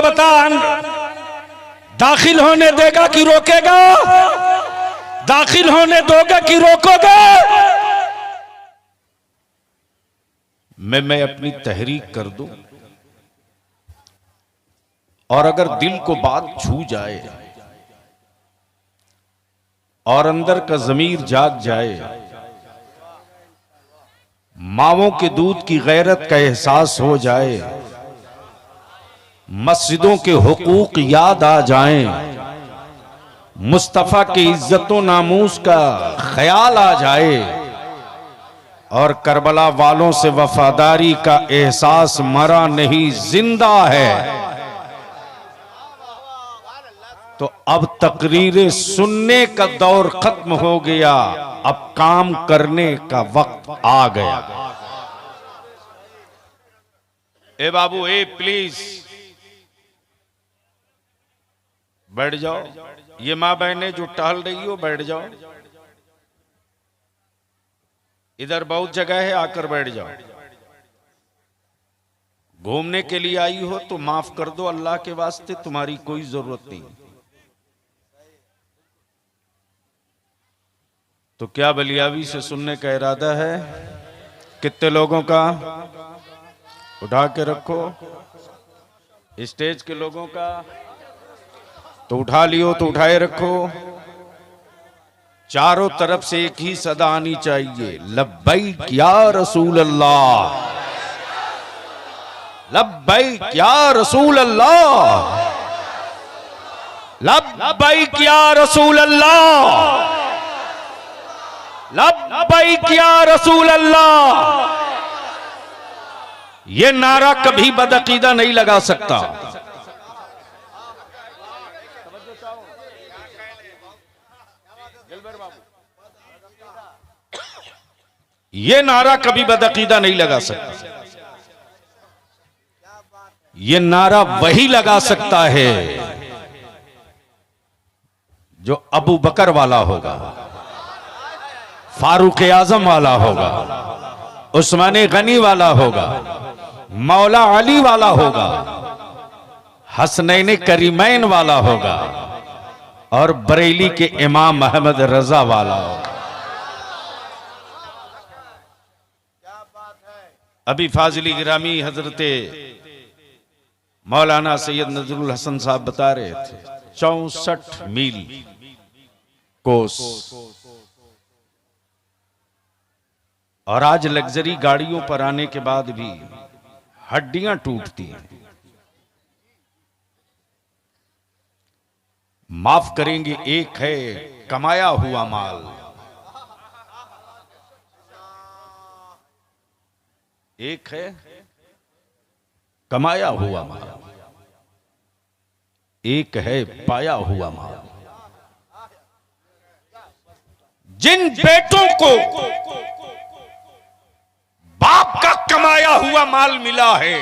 बता, दाखिल होने देगा कि रोकेगा? दाखिल होने दोगे कि रोकोगे? मैं अपनी तहरीक कर दूं और अगर दिल को बात छू जाए और अंदर का ज़मीर जाग जाए, मावों के दूध की गैरत का एहसास हो जाए, मस्जिदों के हुकूक याद आ जाएं, मुस्तफा की इज्जतों नामूस का ख्याल आ जाए और करबला वालों से वफादारी का एहसास मरा नहीं जिंदा है, तो अब तकरीरें सुनने का दौर खत्म हो गया, अब काम करने का वक्त आ गया। ए बाबू, ए प्लीज बैठ जाओ। ये मां बहनें जो टहल रही हो, बैठ जाओ। इधर बहुत जगह है, आकर बैठ जाओ। घूमने के लिए आई हो तो माफ कर दो, अल्लाह के वास्ते तुम्हारी कोई जरूरत नहीं। तो क्या बलियावी से सुनने का इरादा है? कितने लोगों का? उठा के रखो। स्टेज के लोगों का तो उठा लियो, तो उठाए रखो। चारों तरफ से एक ही सदा आनी चाहिए, लब्बैक या रसूल अल्लाह, लब्बैक या रसूल अल्लाह, लब्बैक या रसूल अल्लाह, लब्बैक या रसूल अल्लाह। ये नारा कभी बदअकीदा नहीं लगा सकता। ये नारा कभी बदअकीदा नहीं लगा सकता। ये नारा वही लगा सकता है जो अबू बकर वाला होगा, फारूक आजम वाला होगा, उस्मान गनी वाला होगा, मौला अली वाला होगा, हसनैन करीमैन वाला होगा और बरेली के इमाम अहमद रजा वाला होगा। अभी फाजिली गिरामी हजरते मौलाना सैयद नजरुल हसन साहब बता रहे थे, 64 मील कोस, और आज लग्जरी गाड़ियों पर आने के बाद भी हड्डियां टूटती हैं। माफ करेंगे, एक है कमाया हुआ माल, एक है कमाया हुआ माल, एक है पाया हुआ माल। जिन बेटों को बाप का कमाया हुआ माल मिला है,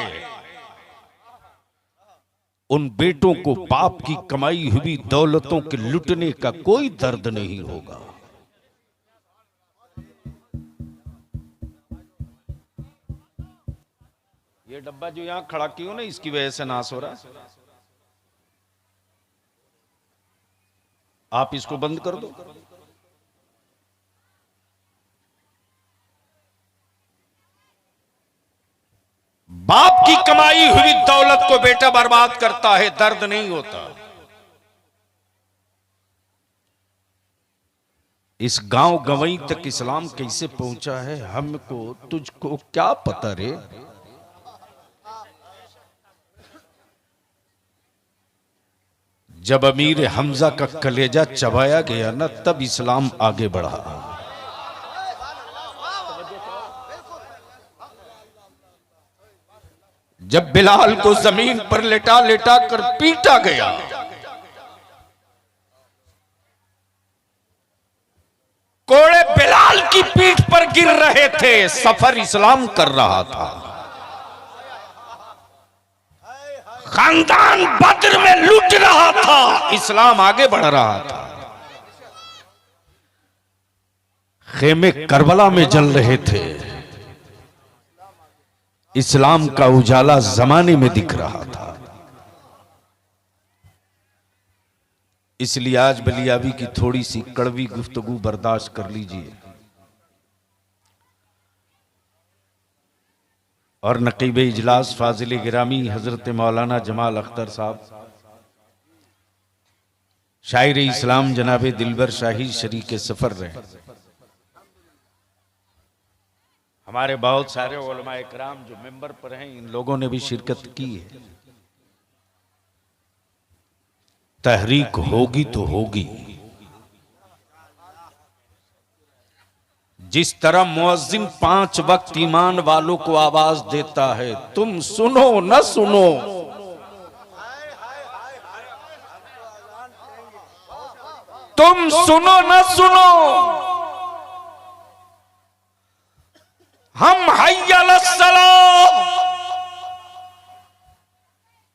उन बेटों को बाप की कमाई हुई दौलतों के लुटने का कोई दर्द नहीं होगा। ये डब्बा जो यहां खड़ा किया ना, इसकी वजह से नाश हो रहा है। आप इसको बंद कर दो। बाप की कमाई हुई दौलत को बेटा बर्बाद करता है, दर्द नहीं होता। इस गांव गवई तक इस्लाम कैसे पहुंचा है, हमको तुझको क्या पता रे। जब अमीर हमजा का कलेजा चबाया गया ना, तब इस्लाम आगे बढ़ा। जब बिलाल को जमीन पर लेटा लेटा कर पीटा गया, कोड़े बिलाल की पीठ पर गिर रहे थे, सफर इस्लाम कर रहा था। खानदान बद्र में लूट रहा था, इस्लाम आगे बढ़ रहा था। खेमे करबला में जल रहे थे, इस्लाम का उजाला जमाने में दिख रहा था। इसलिए आज बलियाबी की थोड़ी सी कड़वी गुफ्तगू बर्दाश्त कर लीजिए। और नकीब इजलास फाजिल गिरामी हजरत मौलाना जमाल अख्तर साहब, शायर इस्लाम जनाब दिलबर शाही शरीक सफर रहे। हमारे बहुत सारे उलमा इकराम जो मेंबर पर हैं, इन लोगों ने भी शिरकत की है। तहरीक होगी तो होगी। जिस तरह मुअज्जिन 5 वक्त ईमान वालों को आवाज देता है, तुम सुनो न सुनो, तुम सुनो न सुनो, हम हय्या अलस्सलाह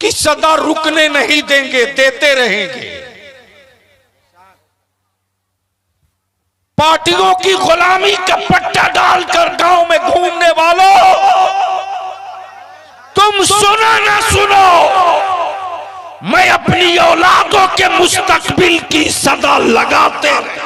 की सदा रुकने नहीं देंगे, देते रहेंगे। पार्टियों की गुलामी का पट्टा डालकर गांव में घूमने वालों, तुम सुनो ना सुनो, मैं अपनी औलादों के मुस्तकबिल की सदा लगाते रहे।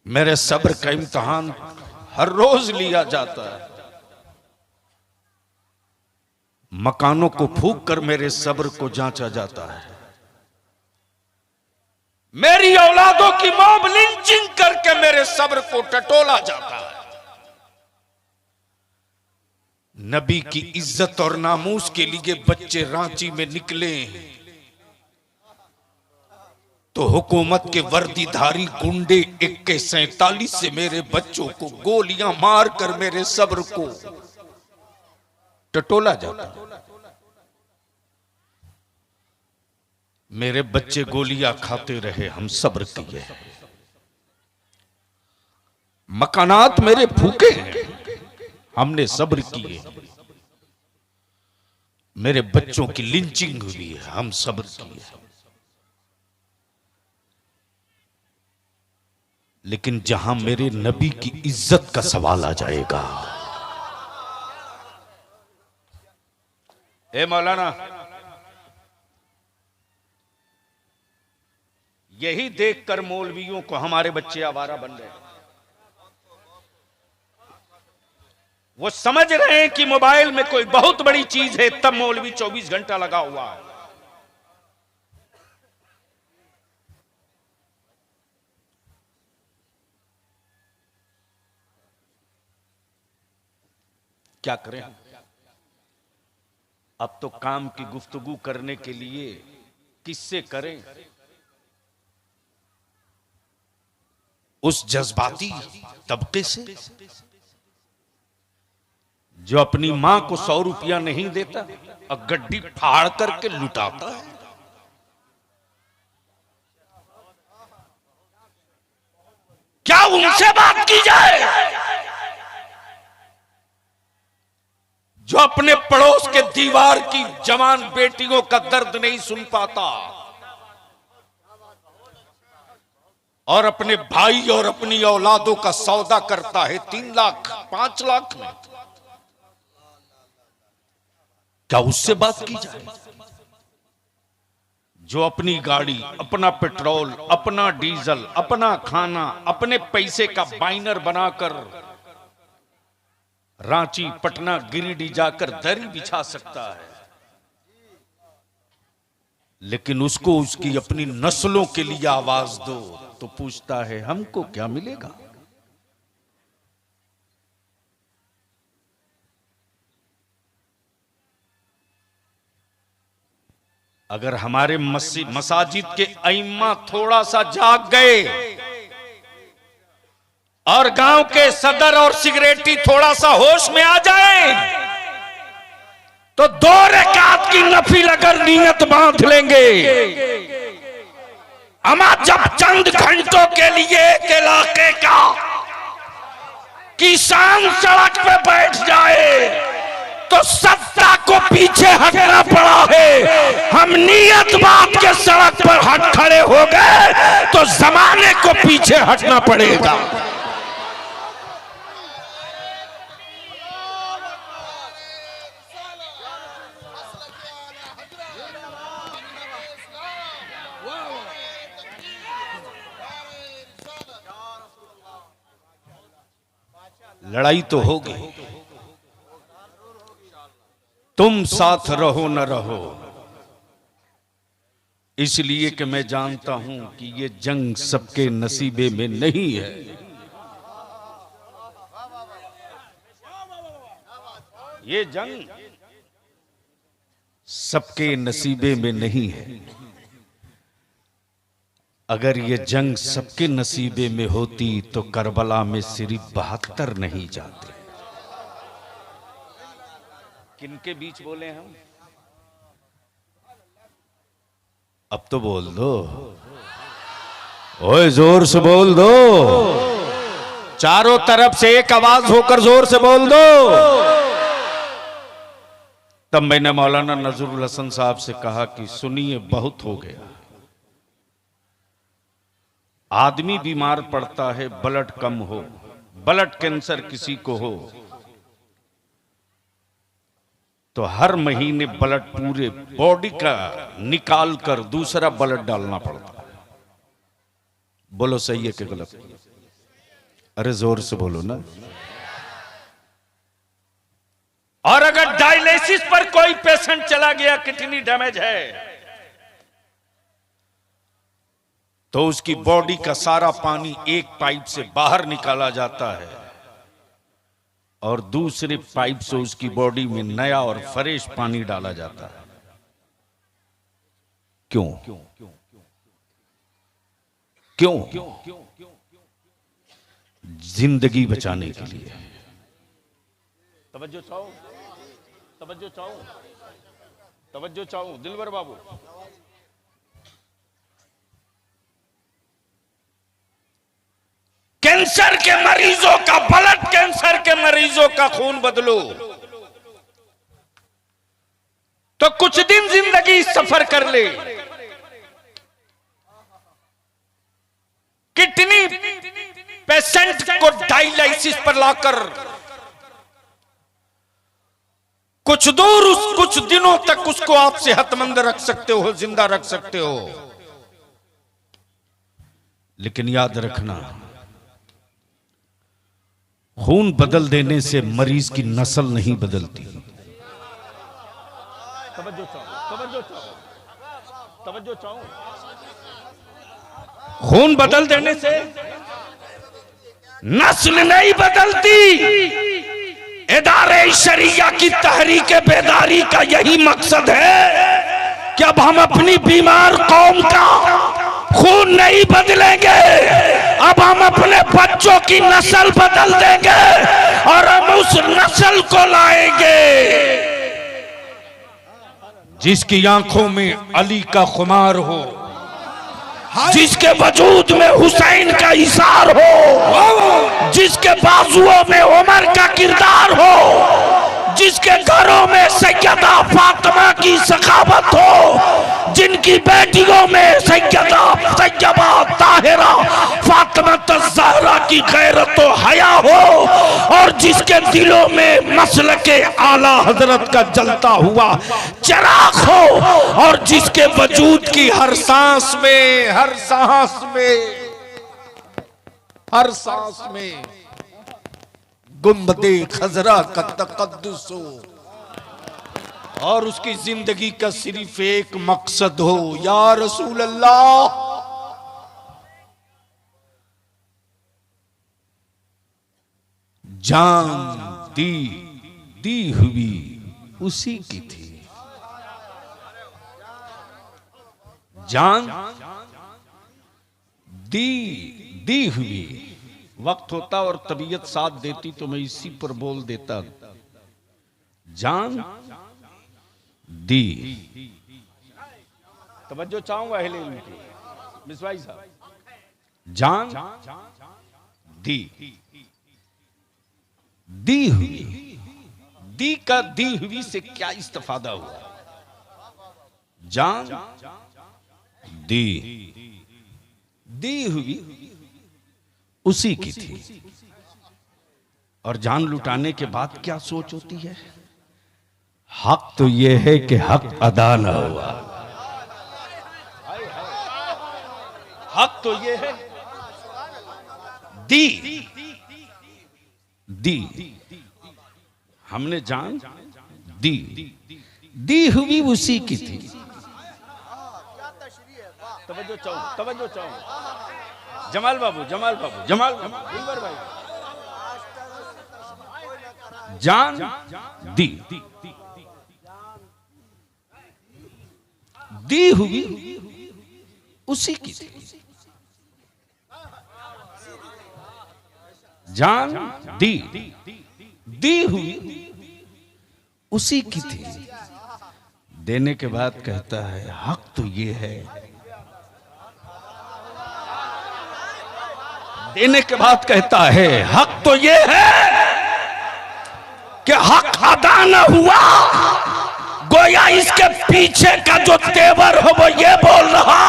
मेरे सब्र का इम्तिहान हर रोज लिया जाता है। मकानों को फूंक कर मेरे सब्र को जांचा जाता है। मेरी औलादों की मॉब लिंचिंग करके मेरे सब्र को टटोला जाता है। नबी की इज्जत और नामूस के लिए बच्चे रांची में निकले तो हुकूमत के वर्दीधारी गुंडे AK-47 से मेरे बच्चों को गोलियां मारकर मेरे सब्र को टटोला जाता। मेरे बच्चे गोलियां खाते रहे, हम सब्र किए। मकानात मेरे फूके हैं, हमने सब्र किए। मेरे बच्चों की लिंचिंग हुई है, हम सब्र किए। लेकिन जहां मेरे नबी की इज्जत का सवाल आ जाएगा, ए मौलाना, यही देखकर मौलवियों को हमारे बच्चे आवारा बन रहे हैं। वो समझ रहे हैं कि मोबाइल में कोई बहुत बड़ी चीज है, तब मौलवी 24 घंटा लगा हुआ है। क्या करें? अब तो काम की गुफ्तगू करने के लिए किससे करें? उस जज्बाती तबके से जो अपनी मां को 100 रुपया नहीं देता और गड्डी फाड़ करके लुटाता है। क्या उनसे बात की जाए जो अपने पड़ोस के दीवार की जवान बेटियों का दर्द नहीं सुन पाता और अपने भाई और अपनी औलादों का सौदा करता है 3 लाख 5 लाख में? क्या उससे बात की जाए जो अपनी गाड़ी, अपना पेट्रोल, अपना डीजल, अपना खाना, अपने पैसे का बाइनर बनाकर रांची, पटना, गिरिडीह जाकर दरी बिछा सकता है, लेकिन उसको उसकी अपनी नस्लों के लिए आवाज दो तो पूछता है हमको क्या मिलेगा? अगर हमारे मसाजिद के अइम्मा थोड़ा सा जाग गए और गांव के सदर और सिगरेटी थोड़ा सा होश में आ जाए तो 2 रकात की नफिल अगर नियत बांध लेंगे, अमा जब चंद घंटों के लिए एक इलाके का किसान सड़क पे बैठ जाए तो सत्ता को पीछे हटना पड़ा है। हम नियत बात के के सड़क पर हट खड़े हो गए तो जमाने को पीछे हटना पड़ेगा। लड़ाई तो होगी, तुम साथ रहो न रहो, इसलिए कि मैं जानता हूं कि ये जंग सबके नसीबे में नहीं है। ये जंग सबके नसीबे में नहीं है। अगर ये जंग सबके नसीबे में होती तो करबला में सिर्फ 72 नहीं जाते। किनके बीच बोले हम? अब तो बोल दो, ओए जोर से बोल दो, चारों तरफ से एक आवाज होकर जोर से बोल दो। तब मैंने मौलाना नजरुल हसन साहब से कहा कि सुनिए, बहुत हो गया। आदमी बीमार पड़ता है, ब्लड कम हो, ब्लड कैंसर किसी को हो तो हर महीने ब्लड पूरे बॉडी का निकाल कर दूसरा ब्लड डालना पड़ता है। बोलो सही है कि गलत? अरे जोर से बोलो ना। और अगर डायलिसिस पर कोई पेशेंट चला गया, किडनी डैमेज है, तो उसकी बॉडी का सारा पानी एक पाइप से बाहर निकाला जाता है और दूसरे पाइप से उसकी बॉडी में नया और फ्रेश पानी डाला जाता है। क्यों? क्यों? जिंदगी बचाने के लिए। तवज्जो चाहो, तवज्जो चाहो, तवज्जो चाहो दिलवर बाबू। कैंसर के मरीजों का, ब्लड कैंसर के मरीजों का खून बदलो तो कुछ दिन जिंदगी सफर कर ले। किडनी पेशेंट को डायलिसिस पर लाकर कुछ दूर, कुछ दिनों तक उसको आप सेहतमंद रख सकते हो, जिंदा रख सकते हो। लेकिन याद रखना, खून बदल देने से मरीज की नस्ल नहीं बदलती। तवज्जो चाहो, तवज्जो चाहो, तवज्जो चाहो। खून बदल देने से नस्ल नहीं बदलती। इदारे शरिया की तहरीक बेदारी का यही मकसद है कि अब हम अपनी बीमार कौम का खून नहीं बदलेंगे, अब हम अपने बच्चों की नस्ल बदल देंगे और हम उस नस्ल को लाएंगे जिसकी आंखों में अली का खुमार हो, जिसके वजूद में हुसैन का इशार हो, जिसके बाजुओं में उमर का किरदार हो, जिसके घरों में सैयदा फातिमा की सखावत हो, जिनकी बेटियों में सैयदा सैयबा ताहिरा फातिमा ज़हरा की गैरत व हया हो, और जिसके दिलों में मसलके आला हजरत का जलता हुआ चिराग हो, और जिसके वजूद की हर सांस में, हर सांस में, हर सांस में गुंबदे खजरा का तकद्दुस हो, और उसकी जिंदगी का सिर्फ एक मकसद हो, या रसूल अल्लाह जान दी हुई उसी की थी। जान दी हुई। वक्त होता और तबीयत साथ देती तो मैं इसी पर बोल देता। जान दी। तवज्जो चाहूंगा अहले इल्म की, मिसवाई साहब। जान दी हुई। दी हुई से क्या इस्तेफादा हुआ? जान दी दी हुई उसी की थी। और जान लुटाने के बाद क्या सोच होती है? हक तो यह है कि हक अदा ना हुआ। हक तो यह है दी दी हमने जान दी दी हुई उसी की थी। तवज्जो चाहूं जमाल बाबू दिलबर भाई। जान दी दी हुई उसी की थी। जान दी हुई उसी की थी। देने के बाद कहता है हक तो ये है। देने के बाद कहता है हक तो ये है कि हक अदा न हुआ। गोया इसके पीछे का जो तेवर हो वो ये बोल रहा,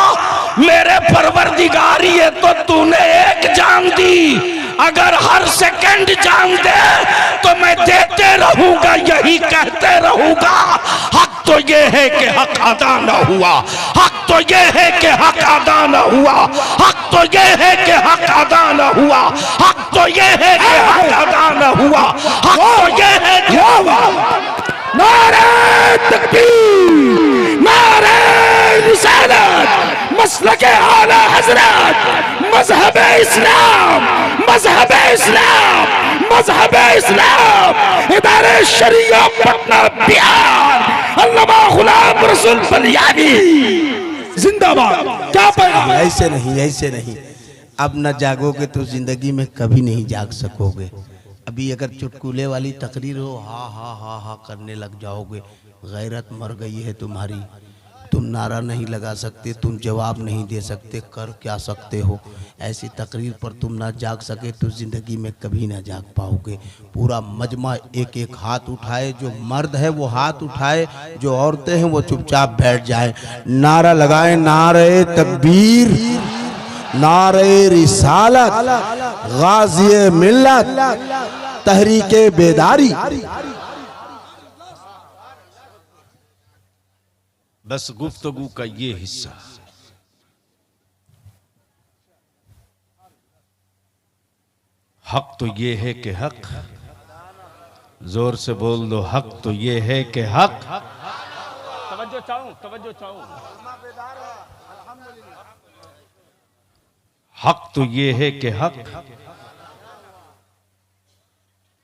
मेरे परवरदिगार ये तो तूने एक जान दी, अगर हर सेकंड जान दे तो मैं देते रहूंगा, यही कहते रहूंगा। हक तो ये है कि हक अदा न हुआ। हक तो ये है कि हक अदा न हुआ। हक तो ये है कि हक अदा न हुआ। हक तो ये है कि हक अदा न हुआ। हक तो ये है कि नारे तकबीर, नारे रिसालत, मसलके आला हजरत, मजहब इस्लाम, मजहब इस्लाम, मजहब इस्लाम, इदारे शरिया पटना बिहार, अल्लामा गुलाम रसूल बलियानी जिंदाबाद। क्या पैगाम? ऐसे नहीं, ऐसे नहीं। अब न जागोगे तो जिंदगी में कभी नहीं जाग सकोगे। अभी अगर चुटकुले वाली तकरीर हो, हा हा हा हा करने लग जाओगे। गैरत मर गई है तुम्हारी। तुम नारा नहीं लगा सकते, तुम जवाब नहीं दे सकते, कर क्या सकते हो? ऐसी तकरीर पर तुम ना जाग सके तो ज़िंदगी में कभी ना जाग पाओगे। पूरा मजमा एक एक हाथ उठाए, जो मर्द है वो हाथ उठाए, जो औरतें हैं वो चुपचाप बैठ जाए। नारा लगाए, नारे तकबीर, नारे रिसालत, गाज़ी मिल्लत, तहरीके बेदारी। बस गुफ्तगू का ये हिस्सा। हक तो ये है कि हक, जोर से बोल दो, हक तो ये है कि हक। तवज्जो चाहूं। हक तो ये है कि हक।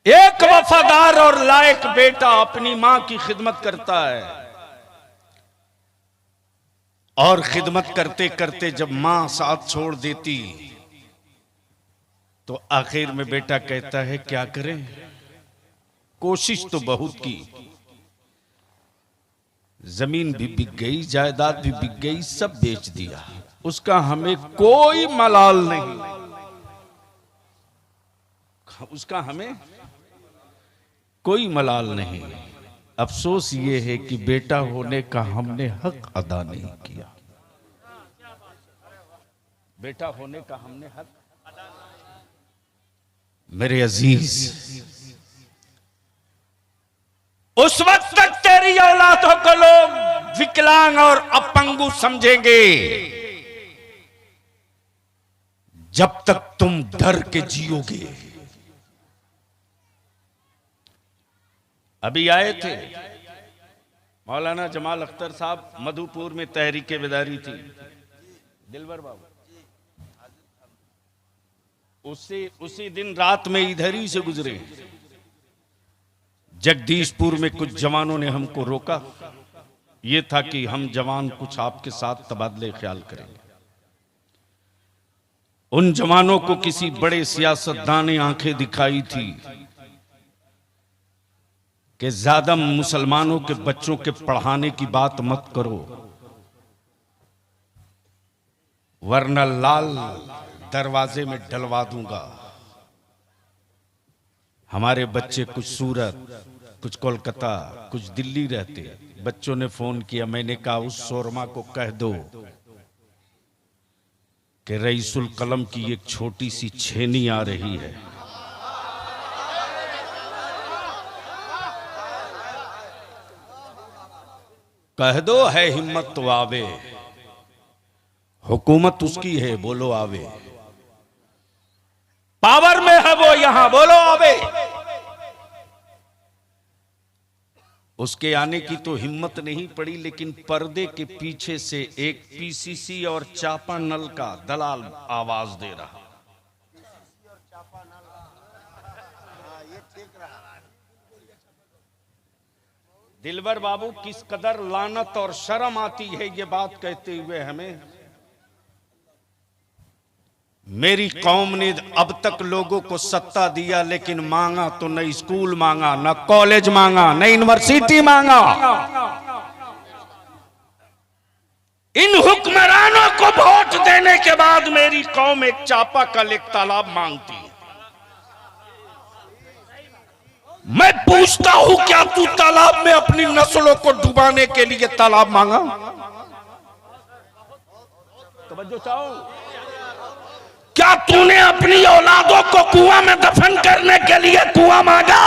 एक वफादार और लायक बेटा अपनी मां की खिदमत करता है, और खिदमत करते करते जब मां साथ छोड़ देती तो आखिर में बेटा कहता है क्या करें, कोशिश तो बहुत की, जमीन भी बिक गई, जायदाद भी बिक गई, सब बेच दिया, उसका हमें कोई मलाल नहीं, उसका हमें कोई मलाल नहीं। अफसोस ये है कि बेटा होने का हमने हक अदा नहीं किया। बेटा होने का हमने हक। मेरे अजीज, उस वक्त तक तेरी औलादों को लोग विकलांग और अपंगु समझेंगे जब तक तुम डर के जियोगे। अभी आए थे मौलाना जमाल अख्तर साहब, मधुपुर में तहरीके बेदारी थी, दिलबर बाबू, उसी दिन रात में इधर ही से गुजरे। जगदीशपुर में कुछ जवानों ने हमको रोका, ये था कि हम जवान कुछ आपके साथ तबादले ख्याल करेंगे। उन जवानों को किसी बड़े सियासतदान ने आंखें दिखाई थी कि ज्यादा मुसलमानों के बच्चों के पढ़ाने की बात मत करो, वरना लाल दरवाजे में डलवा दूंगा। हमारे बच्चे कुछ सूरत, कुछ कोलकाता, कुछ दिल्ली रहते। बच्चों ने फोन किया, मैंने कहा उस शोरमा को कह दो कि रईसुल कलम की एक छोटी सी छेनी आ रही है। कह दो है हिम्मत तो आवे, हुकूमत उसकी है बोलो आवे, पावर में है वो यहां बोलो आवे। उसके आने की तो हिम्मत नहीं पड़ी, लेकिन पर्दे के पीछे से एक पीसीसी और चापानल का दलाल आवाज दे रहा। दिलबर बाबू, किस कदर लानत और शर्म आती है ये बात कहते हुए हमें। मेरी कौम ने अब तक लोगों को सत्ता दिया, लेकिन मांगा तो न स्कूल मांगा, न कॉलेज मांगा, न यूनिवर्सिटी मांगा। इन हुक्मरानों को वोट देने के बाद मेरी कौम एक चापाकल, एक तालाब मांगती है। मैं पूछता हूं, क्या तू तालाब में अपनी नस्लों को डुबाने के लिए तालाब मांगा? तवज्जो चाहो। क्या तूने अपनी औलादों को कुआं में दफन करने के लिए कुआं मांगा?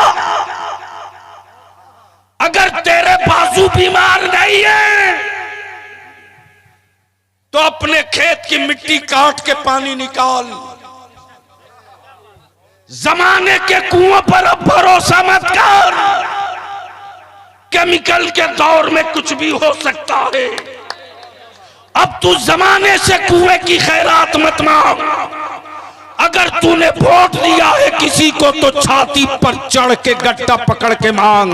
अगर तेरे बाजू बीमार नहीं है तो अपने खेत की मिट्टी काट के पानी निकाल। जमाने के कुओं पर अब भरोसा मत कर, केमिकल के दौर में कुछ भी हो सकता है। अब तू जमाने से कुएं की खैरात मत मांग। अगर तूने वोट दिया है किसी को तो छाती पर चढ़ के गट्टा पकड़ के मांग।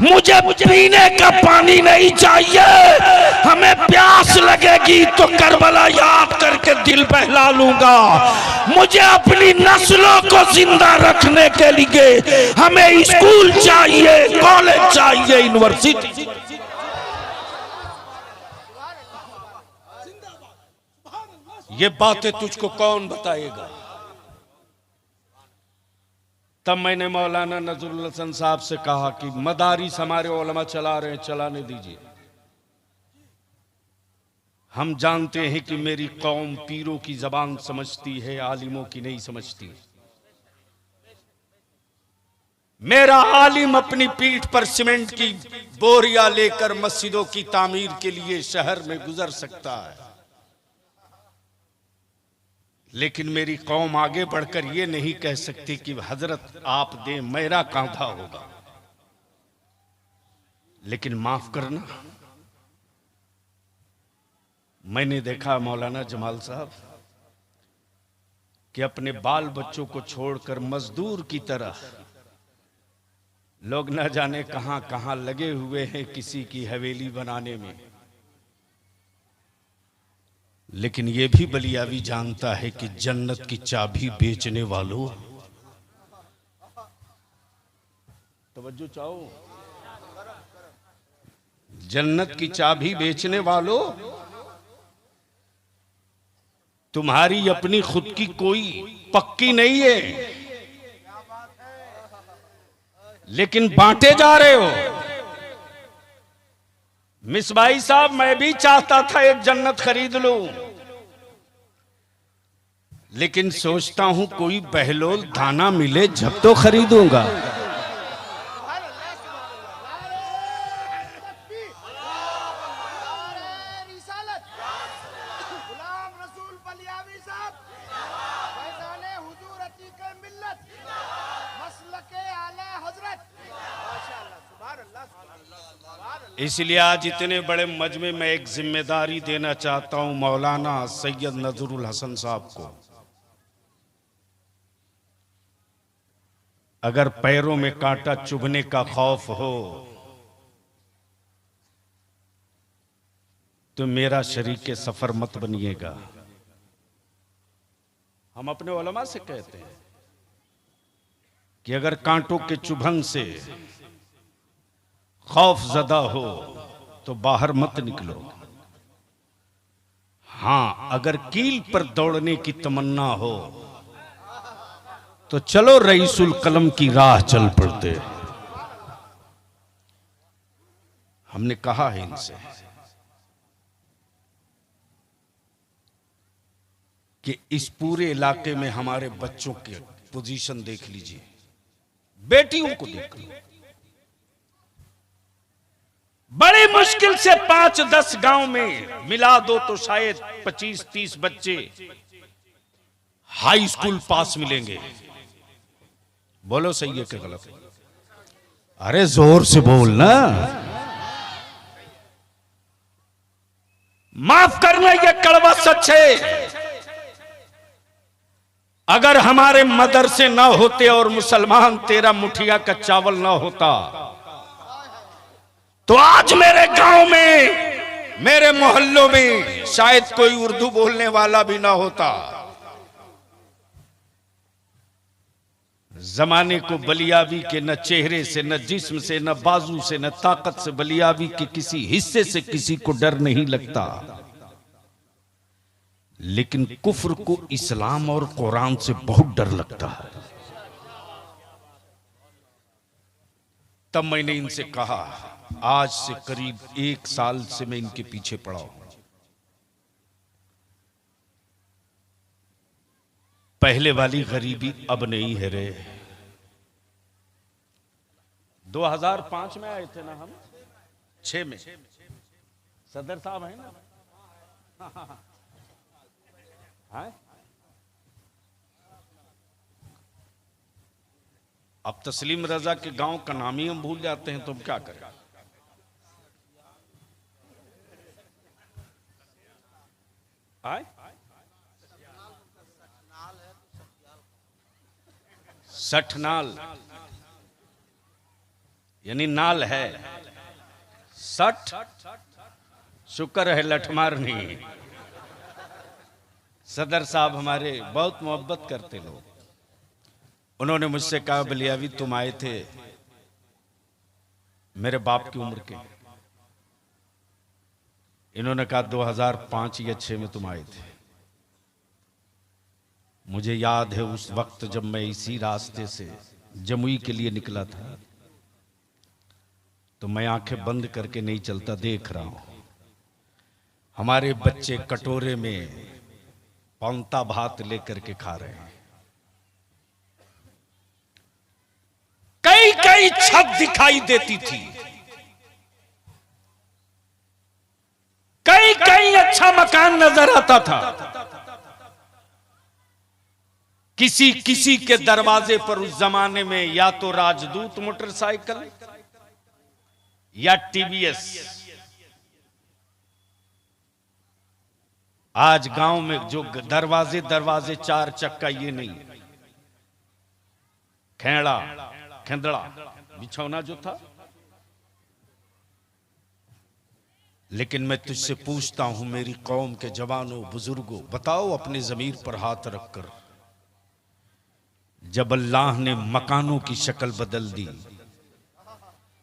मुझे पीने का पानी नहीं चाहिए, हमें प्यास लगेगी तो करबला याद करके दिल बहला लूंगा। मुझे अपनी नस्लों को जिंदा रखने के लिए हमें स्कूल चाहिए, कॉलेज चाहिए, यूनिवर्सिटी। ये बातें तुझको कौन बताएगा? तब मैंने मौलाना नजरुल हसन साहब से कहा कि मदारिस हमारे उलमा चला रहे हैं, चलाने दीजिए। हम जानते हैं कि मेरी कौम पीरों की जबान समझती है, आलिमों की नहीं समझती। मेरा आलिम अपनी पीठ पर सीमेंट की बोरियां लेकर मस्जिदों की तामीर के लिए शहर में गुजर सकता है, लेकिन मेरी कौम आगे बढ़कर यह नहीं कह सकती कि हजरत आप दे मेरा कांधा होगा। लेकिन माफ करना, मैंने देखा मौलाना जमाल साहब कि अपने बाल बच्चों को छोड़कर मजदूर की तरह लोग न जाने कहां कहां लगे हुए हैं किसी की हवेली बनाने में। लेकिन यह भी बलियावी जानता है कि जन्नत की चाबी बेचने वालों, तवज्जो चाहो, जन्नत की चाबी बेचने वालों, तुम्हारी अपनी खुद की कोई पक्की नहीं है, लेकिन बांटे जा रहे हो। मिसबाई साहब, मैं भी चाहता था एक जन्नत खरीद लूं, लेकिन सोचता हूं कोई बहलोल दाना मिले जब तो खरीदूंगा। इसलिए आज इतने बड़े मजमे में एक जिम्मेदारी देना चाहता हूं मौलाना सैयद नजरुल हसन साहब को। अगर पैरों में कांटा चुभने का खौफ हो तो मेरा शरीके सफर मत बनिएगा। हम अपने उलमा से कहते हैं कि अगर कांटों के चुभन से खौफ ज़दा हो तो बाहर मत निकलो। हां, अगर कील पर दौड़ने की तमन्ना हो तो चलो रईसुल कलम की राह चल पड़ते। हमने कहा है इनसे कि इस पूरे इलाके में हमारे बच्चों की पोजीशन देख लीजिए, बेटियों को देख लो। बड़ी मुश्किल से 5-10 गांव में मिला दो तो शायद 25-30 बच्चे हाई स्कूल पास मिलेंगे। बोलो सही है कि गलत है? अरे जोर से बोल ना। माफ करना, यह कड़वा सच है। अगर हमारे मदरसे ना होते और मुसलमान तेरा मुठिया का चावल ना होता तो आज मेरे गांव में, मेरे मोहल्लों में शायद कोई उर्दू बोलने वाला भी ना होता। जमाने को बलियावी के न चेहरे से, न जिस्म से, न बाजू से, न ताकत से, बलियावी के किसी हिस्से से किसी को डर नहीं लगता, लेकिन कुफ्र को इस्लाम और कुरान से बहुत डर लगता है। तब मैंने इनसे कहा, आज से करीब 1 साल से मैं इनके पीछे पड़ा हूं। पहले वाली गरीबी अब नहीं है रे। 2005 में आए थे ना हम, 6 में सदर साहब है ना। हाँ? अब तस्लीम रजा के गांव का नाम ही हम भूल जाते हैं तो हम क्या करें। आए? सठनाल यानी नाल है, सठ शुक्र है लठमार नहीं। सदर साहब हमारे बहुत मोहब्बत करते लोग, उन्होंने मुझसे कहा, बलियावी तुम आए थे मेरे बाप की उम्र के। इन्होंने कहा 2005 या 6 में तुम आए थे। मुझे याद है उस वक्त जब मैं इसी रास्ते से जमुई के लिए निकला था तो मैं आंखें बंद करके नहीं चलता, देख रहा हूं हमारे बच्चे कटोरे में पौंता भात लेकर के खा रहे हैं। कई कई छत दिखाई देती थी, कई कई अच्छा मकान नजर आता था। किसी किसी के दरवाजे पर उस जमाने में या तो राजदूत मोटरसाइकिल या टीवीएस। आज गांव में जो दरवाजे 4 चक्का, ये नहीं, खेड़ा खेंदड़ा बिछौना जो था। लेकिन मैं तुझसे पूछता हूं मेरी कौम के जवानों बुजुर्गों, बताओ अपने जमीर पर हाथ रखकर, जब अल्लाह ने मकानों की शक्ल बदल दी,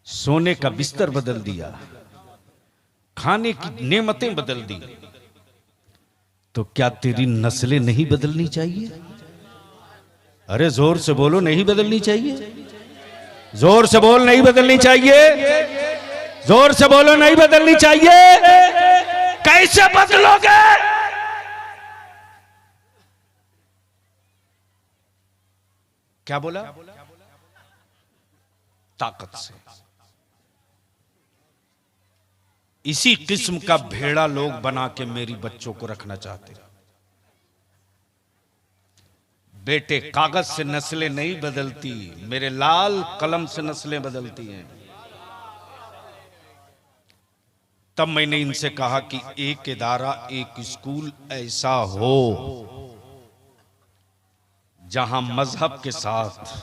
सोने का बिस्तर बदल दिया, खाने की नेमतें बदल दी, तो क्या तेरी नस्लें नहीं बदलनी चाहिए? अरे जोर से बोलो, नहीं बदलनी चाहिए? जोर से बोल, नहीं बदलनी चाहिए? जोर से बोलो, नहीं बदलनी चाहिए? कैसे बदलोगे? क्या बोला? ताकत से। इसी किस्म का भेड़ा लोग बना के मेरी बच्चों को रखना चाहते। बेटे, कागज से नस्लें नहीं बदलती, मेरे लाल कलम से नस्लें बदलती हैं। तब मैंने इनसे कहा कि एक इदारा, एक स्कूल ऐसा हो जहां मजहब के साथ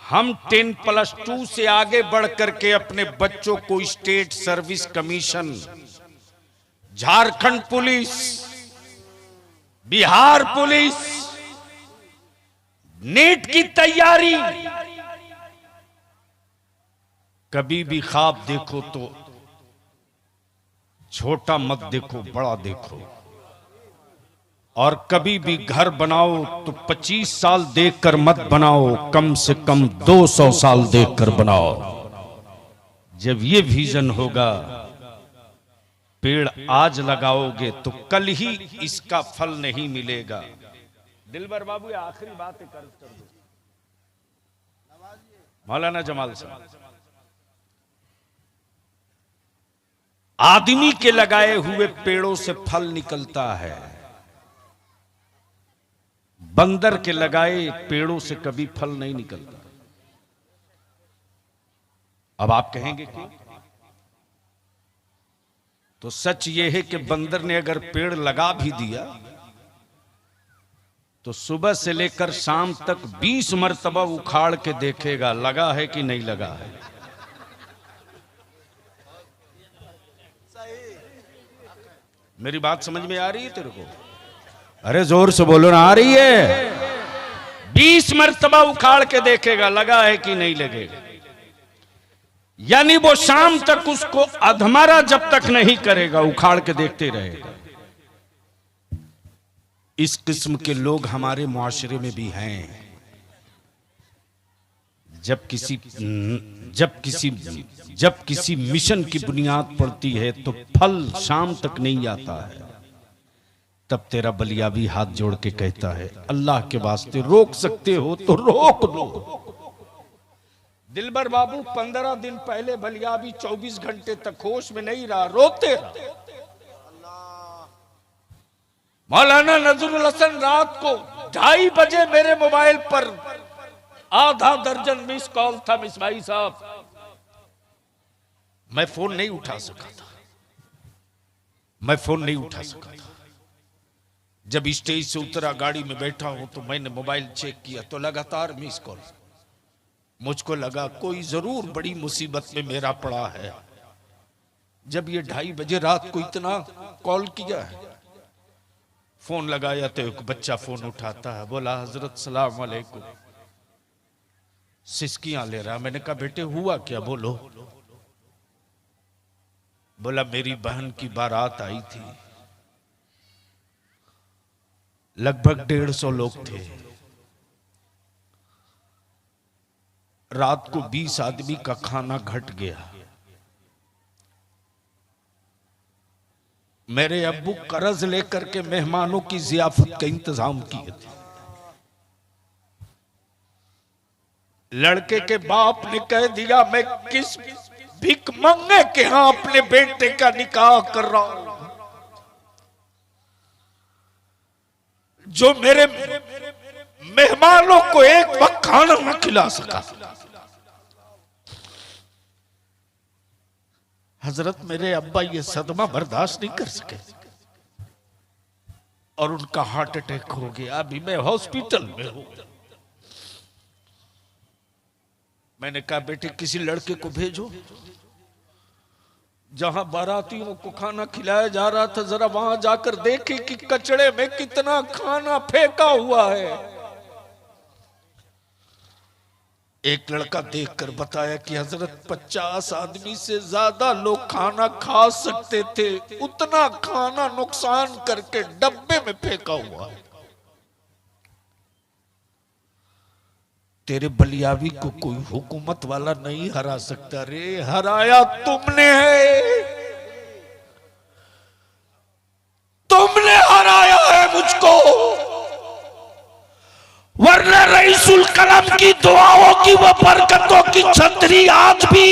हम 10+2 से आगे बढ़ करके अपने बच्चों को state service commission, Jharkhand police, Bihar police, NEET की तैयारी, कभी भी ख्वाब देखो तो छोटा मत देखो, बड़ा देखो। और कभी भी घर बनाओ तो 25 साल देखकर मत बनाओ, कम से कम 200 साल देखकर बनाओ। जब ये विजन होगा पेड़ आज लगाओगे तो कल ही इसका फल नहीं मिलेगा। दिलबर बाबू, ये आखिरी बात कर दो। मौलाना जमाल साहब, आदमी के लगाए हुए पेड़ों से फल निकलता है, बंदर के लगाए पेड़ों से कभी फल नहीं निकलता। अब आप कहेंगे क्यों? तो सच यह है कि बंदर ने अगर पेड़ लगा भी दिया तो सुबह से लेकर शाम तक 20 मरतबा उखाड़ के देखेगा लगा है कि नहीं लगा है। मेरी बात समझ में आ रही है तेरे को? अरे जोर से बोलो ना, आ रही है? 20 मरतबा उखाड़ के देखेगा लगा है कि नहीं लगेगा। यानी वो शाम तक उसको अधमरा जब तक नहीं करेगा, उखाड़ के देखते रहेगा। इस किस्म के लोग हमारे मुआशरे में भी हैं। जब किसी मिशन की बुनियाद पड़ती है तो फल शाम तक नहीं आता है, तब तेरा बलियाबी हाथ जोड़ के कहता है अल्लाह के वास्ते रोक सकते हो तो रोक दो। दिलबर बाबू 15 दिन पहले बलियाबी 24 घंटे तक होश में नहीं रहा, रोते रहा। मौलाना नजरुल हसन रात को 2:30 बजे मेरे मोबाइल पर आधा दर्जन मिस कॉल था। मिस भाई साहब, मैं फोन नहीं उठा सका था। जब स्टेज से उतरा, गाड़ी में बैठा हूं तो मैंने मोबाइल चेक किया तो लगातार मिस कॉल। मुझको लगा कोई जरूर बड़ी मुसीबत में मेरा पड़ा है। जब ये 2:30 बजे रात को इतना कॉल किया है, फोन लगाया तो एक बच्चा फोन उठाता है, बोला हजरत सलाम अलैकुम। सिसकियां ले रहा। मैंने कहा बेटे हुआ क्या, बोलो। बोला मेरी बहन की बारात आई थी, लगभग 150 लोग थे। रात को 20 आदमी का खाना घट गया। मेरे अब्बू कर्ज लेकर के मेहमानों की जियाफत का इंतजाम किए थे। लड़के के बाप ने कह दिया मैं किस भिख मंगे के यहां अपने बेटे का निकाह कर रहा हूं, जो मेरे मेहमानों को एक वक्त खाना न खिला सका। हजरत मेरे अब्बा ये सदमा बर्दाश्त नहीं कर सके और उनका हार्ट अटैक हो गया। अभी मैं हॉस्पिटल में हूं। मैंने कहा बेटे किसी लड़के को भेजो, जहां बारातियों को खाना खिलाया जा रहा था जरा वहां जाकर देखे कि कचड़े में कितना खाना फेंका हुआ है। एक लड़का देखकर बताया कि हजरत 50 आदमी से ज्यादा लोग खाना खा सकते थे, उतना खाना नुकसान करके डब्बे में फेंका हुआ है। तेरे बलियाबी को कोई हुकूमत वाला नहीं हरा सकता रे, हराया तुमने है, तुमने हराया है मुझको। वरना रईसुल कलम की दुआओं की वो बरकतों की छतरी आज भी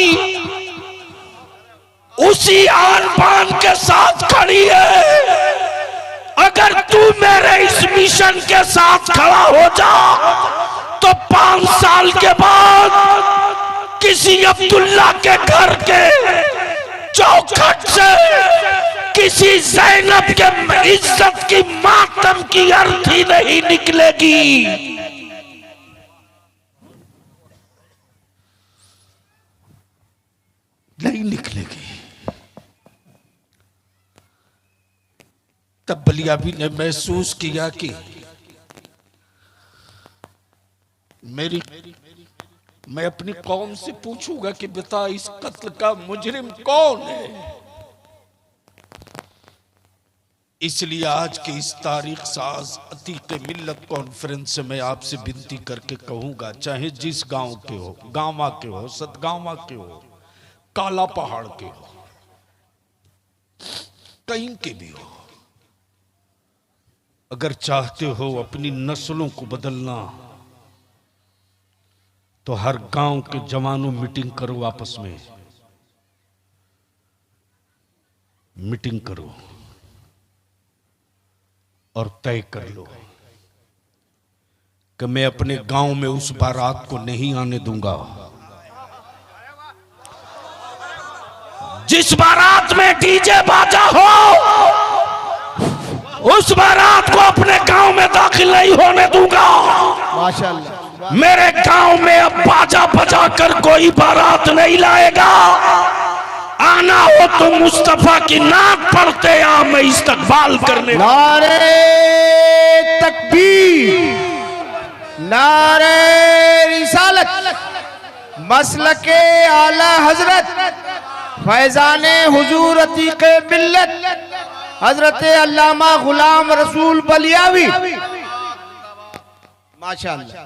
उसी आन बान के साथ खड़ी है। अगर तू मेरे इस मिशन के साथ खड़ा हो जा तो 5 साल के बाद किसी अब्दुल्ला के घर के चौखट से किसी ज़ैनब के इज्जत की मातम की अर्थी नहीं निकलेगी। नहीं निकलेगी। तब बलियाबी ने महसूस किया कि मैं अपनी कौम से पूछूंगा कि बता इस कत्ल का मुजरिम कौन है। इसलिए आज के इस तारीख साज अतीक मिल्लत कॉन्फ्रेंस में आपसे विनती करके कहूंगा, चाहे जिस गांव के हो, गांवा के हो, सतगांवा के हो, काला पहाड़ के हो, कहीं के भी हो, अगर चाहते हो अपनी नस्लों को बदलना तो हर गांव के जवानों मीटिंग करो, आपस में मीटिंग करो और तय कर लो कि मैं अपने गांव में उस बारात को नहीं आने दूंगा जिस बारात में डीजे बाजा हो। उस बारात को अपने गांव में दाखिल नहीं होने दूंगा। माशाअल्लाह। मेरे गांव में अब बाजा बजा कर कोई बारात नहीं लाएगा। आना हो तो मुस्तफा की नात पढ़ते आ, मैं इस्तकबाल करने। नारे तकबीर, नारे रिसालत, मसलके आला हजरत फैजाने हुजूर अतीके मिल्लत हजरत अल्लामा गुलाम रसूल बलियावी। माशाअल्लाह।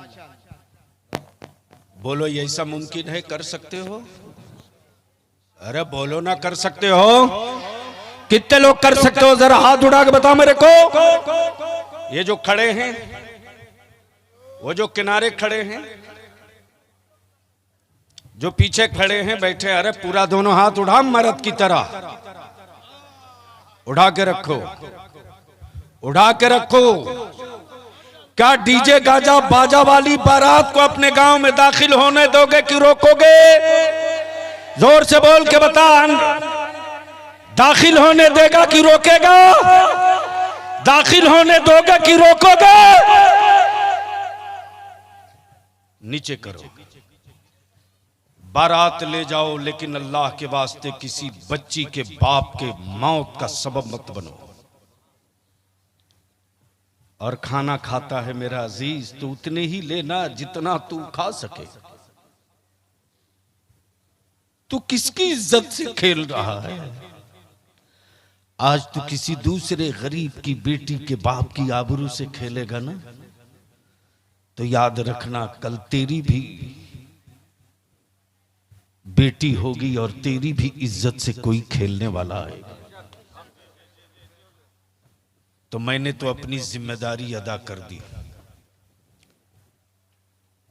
बोलो ये ऐसा मुमकिन है, कर सकते हो? अरे बोलो ना, कर सकते हो? कितने लोग कर सकते हो? जरा हाथ उठा के बताओ मेरे को। ये जो खड़े हैं, वो जो किनारे खड़े हैं, जो पीछे खड़े हैं बैठे, अरे पूरा दोनों हाथ उठा मर्द की तरह उठा के रखो, उठा के रखो। क्या डीजे गाजा बाजा वाली बारात को अपने गांव में दाखिल होने दोगे कि रोकोगे? जोर से बोल के बता, दाखिल होने देगा कि रोकेगा? दाखिल होने दोगे कि रोकोगे? नीचे करो, बारात ले जाओ, लेकिन अल्लाह के वास्ते किसी बच्ची के बाप के मौत का सबब मत बनो। और खाना खाता है मेरा अजीज तो उतने ही लेना जितना तू खा सके। तू किसकी इज्जत से खेल रहा है? आज तू किसी दूसरे गरीब की बेटी के बाप की आबरू से खेलेगा ना, तो याद रखना कल तेरी भी बेटी होगी और तेरी भी इज्जत से कोई खेलने वाला है। तो मैंने तो अपनी जिम्मेदारी अदा कर दी।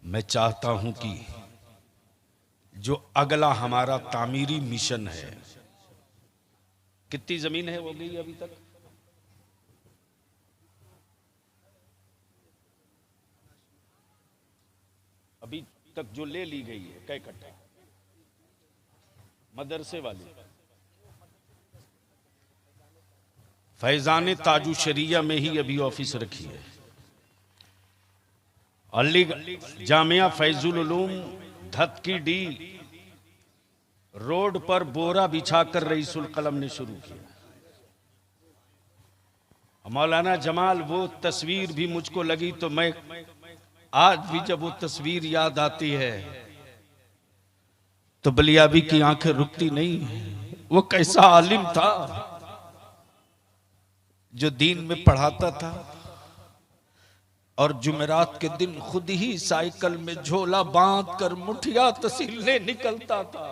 मैं चाहता हूं कि जो अगला हमारा तामीरी मिशन है, कितनी जमीन है हो गई अभी तक? अभी तक जो ले ली गई है कै कट्टा? मदरसे वाली फैजान ताजु शरिया में ही अभी ऑफिस रखी है। अली जामिया फैजुल उलूम धतकी डी रोड पर बोरा बिछाकर रईसुल कलम ने शुरू किया। मौलाना जमाल, वो तस्वीर भी मुझको लगी तो मैं आज भी जब वो तस्वीर याद आती है तो बलियाबी की आंखें रुकती नहीं। वो कैसा आलिम था जो दीन में पढ़ाता था और जुमेरात के दिन खुद ही साइकिल में झोला बांध कर मुठिया तहसील निकलता था।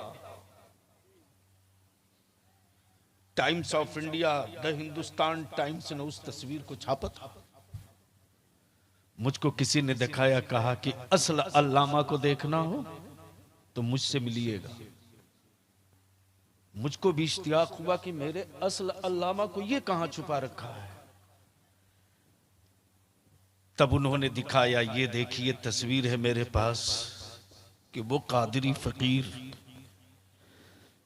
Times of India, the Hindustan times ने उस तस्वीर को छापा था। मुझको किसी ने दिखाया, कहा कि असल अल्लामा को देखना हो तो मुझसे मिलिएगा। मुझको भी इश्तियाक हुआ कि मेरे असल अल्लामा को ये कहां छुपा रखा है। तब उन्होंने दिखाया, ये देखिए तस्वीर है मेरे पास कि वो कादरी फकीर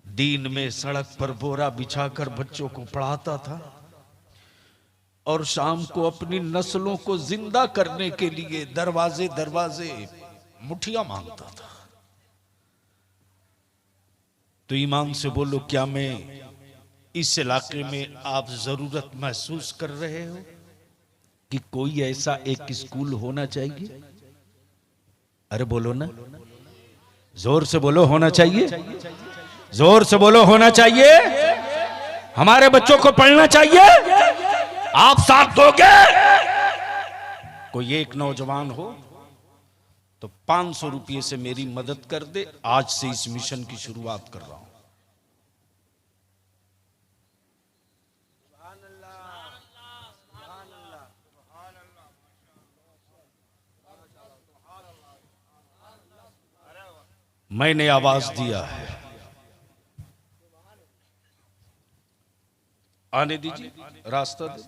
दीन में सड़क पर बोरा बिछाकर बच्चों को पढ़ाता था और शाम को अपनी नस्लों को जिंदा करने के लिए दरवाजे दरवाजे मुठिया मांगता था। तो ईमान से बोलो, क्या मैं इस इलाके में आप जरूरत महसूस कर रहे हो कि कोई ऐसा एक स्कूल होना चाहिए? अरे बोलो ना, जोर से बोलो, होना चाहिए। जोर से बोलो, होना चाहिए। हमारे बच्चों को पढ़ना चाहिए। आप साथ दोगे? कोई एक नौजवान हो तो 500 रुपये से मेरी मदद कर दे। आज से इस मिशन की शुरुआत कर रहा हूं। मैंने आवाज दिया है, आने दीजिए, रास्ता दे।